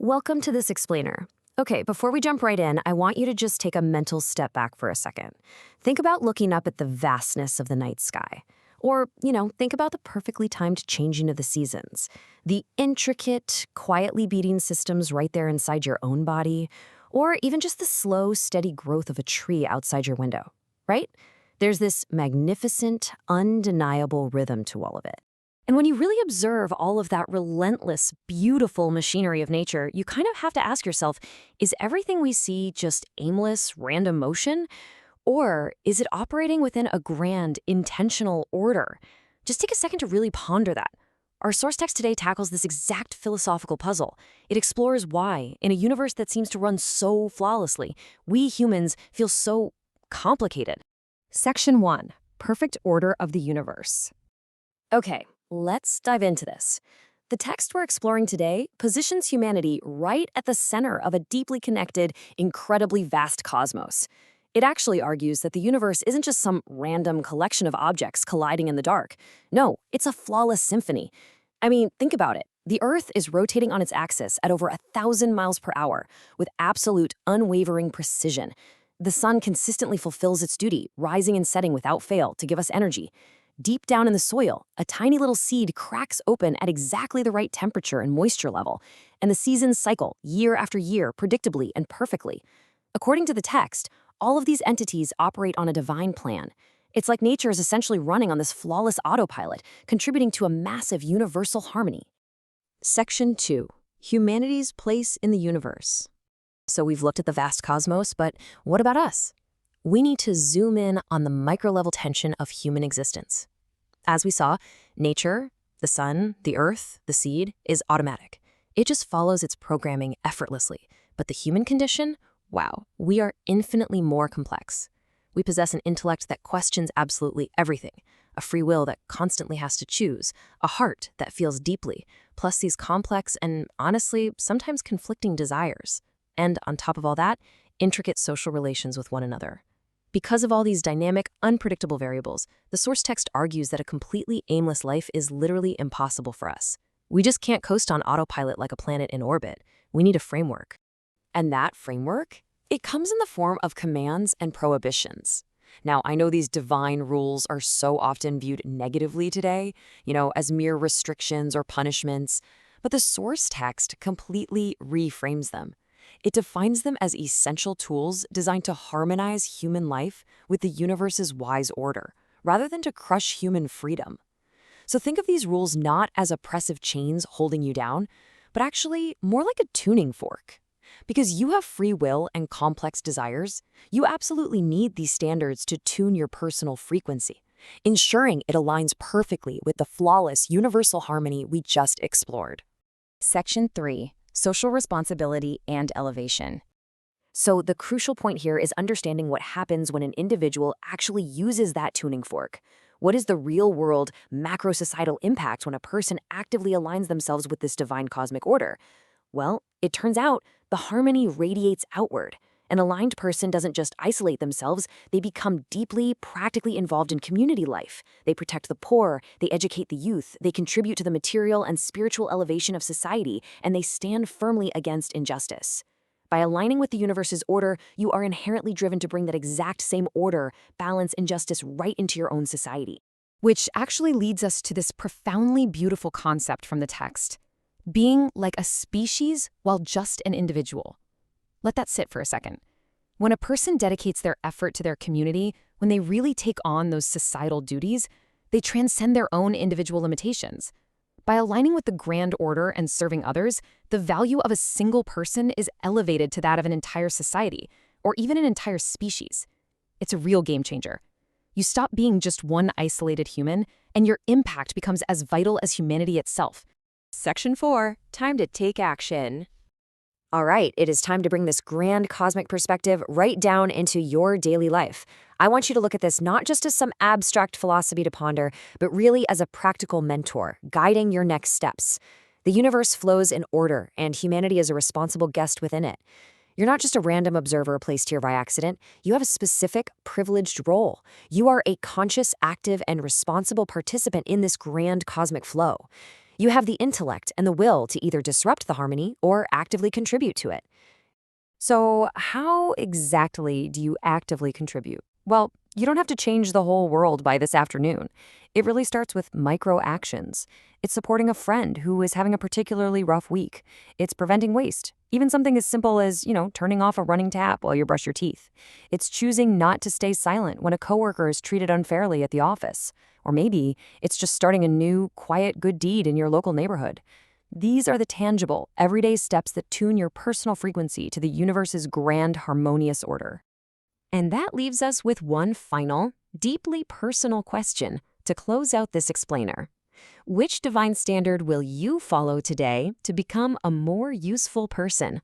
Welcome to this explainer. Okay, before we jump right in, I want you to just take a mental step back for a second. Think about looking up at the vastness of the night sky. Or, think about the perfectly timed changing of the seasons. The intricate, quietly beating systems right there inside your own body. Or even just the slow, steady growth of a tree outside your window, right? There's this magnificent, undeniable rhythm to all of it. And when you really observe all of that relentless, beautiful machinery of nature, you kind of have to ask yourself, is everything we see just aimless, random motion? Or is it operating within a grand, intentional order? Just take a second to really ponder that. Our source text today tackles this exact philosophical puzzle. It explores why, in a universe that seems to run so flawlessly, we humans feel so complicated. Section 1. Perfect Order of the Universe. Okay, let's dive into this. The text we're exploring today positions humanity right at the center of a deeply connected, incredibly vast cosmos. It actually argues that the universe isn't just some random collection of objects colliding in the dark. No, it's a flawless symphony. I mean, think about it. The Earth is rotating on its axis at over 1,000 miles per hour with absolute, unwavering precision. The sun consistently fulfills its duty, rising and setting without fail to give us energy. Deep down in the soil, a tiny little seed cracks open at exactly the right temperature and moisture level, and the seasons cycle year after year predictably and perfectly. According to the text, all of these entities operate on a divine plan. It's like nature is essentially running on this flawless autopilot, contributing to a massive universal harmony. Section 2. Humanity's Place in the Universe. So we've looked at the vast cosmos, but what about us? We need to zoom in on the micro-level tension of human existence. As we saw, nature, the sun, the earth, the seed, is automatic. It just follows its programming effortlessly. But the human condition? Wow, we are infinitely more complex. We possess an intellect that questions absolutely everything, a free will that constantly has to choose, a heart that feels deeply, plus these complex and, honestly, sometimes conflicting desires. And on top of all that, intricate social relations with one another. Because of all these dynamic, unpredictable variables, the source text argues that a completely aimless life is literally impossible for us. We just can't coast on autopilot like a planet in orbit. We need a framework. And that framework? It comes in the form of commands and prohibitions. Now, I know these divine rules are so often viewed negatively today, as mere restrictions or punishments, but the source text completely reframes them. It defines them as essential tools designed to harmonize human life with the universe's wise order, rather than to crush human freedom. So think of these rules not as oppressive chains holding you down, but actually more like a tuning fork. Because you have free will and complex desires, you absolutely need these standards to tune your personal frequency, ensuring it aligns perfectly with the flawless universal harmony we just explored. Section 3. Social Responsibility and Elevation. So the crucial point here is understanding what happens when an individual actually uses that tuning fork. What is the real-world, macro-societal impact when a person actively aligns themselves with this divine cosmic order? Well, it turns out the harmony radiates outward. An aligned person doesn't just isolate themselves, they become deeply, practically involved in community life. They protect the poor, they educate the youth, they contribute to the material and spiritual elevation of society, and they stand firmly against injustice. By aligning with the universe's order, you are inherently driven to bring that exact same order, balance, and justice right into your own society. Which actually leads us to this profoundly beautiful concept from the text: being like a species while just an individual. Let that sit for a second. When a person dedicates their effort to their community, when they really take on those societal duties, they transcend their own individual limitations. By aligning with the grand order and serving others, the value of a single person is elevated to that of an entire society, or even an entire species. It's a real game changer. You stop being just one isolated human, and your impact becomes as vital as humanity itself. Section 4, time to take action. All right, it is time to bring this grand cosmic perspective right down into your daily life. I want you to look at this not just as some abstract philosophy to ponder, but really as a practical mentor, guiding your next steps. The universe flows in order, and humanity is a responsible guest within it. You're not just a random observer placed here by accident. You have a specific, privileged role. You are a conscious, active, and responsible participant in this grand cosmic flow. You have the intellect and the will to either disrupt the harmony or actively contribute to it. So, how exactly do you actively contribute? Well, you don't have to change the whole world by this afternoon. It really starts with micro actions. It's supporting a friend who is having a particularly rough week. It's preventing waste. Even something as simple as, turning off a running tap while you brush your teeth. It's choosing not to stay silent when a coworker is treated unfairly at the office. Or maybe it's just starting a new, quiet, good deed in your local neighborhood. These are the tangible, everyday steps that tune your personal frequency to the universe's grand, harmonious order. And that leaves us with one final, deeply personal question to close out this explainer. Which divine standard will you follow today to become a more useful person?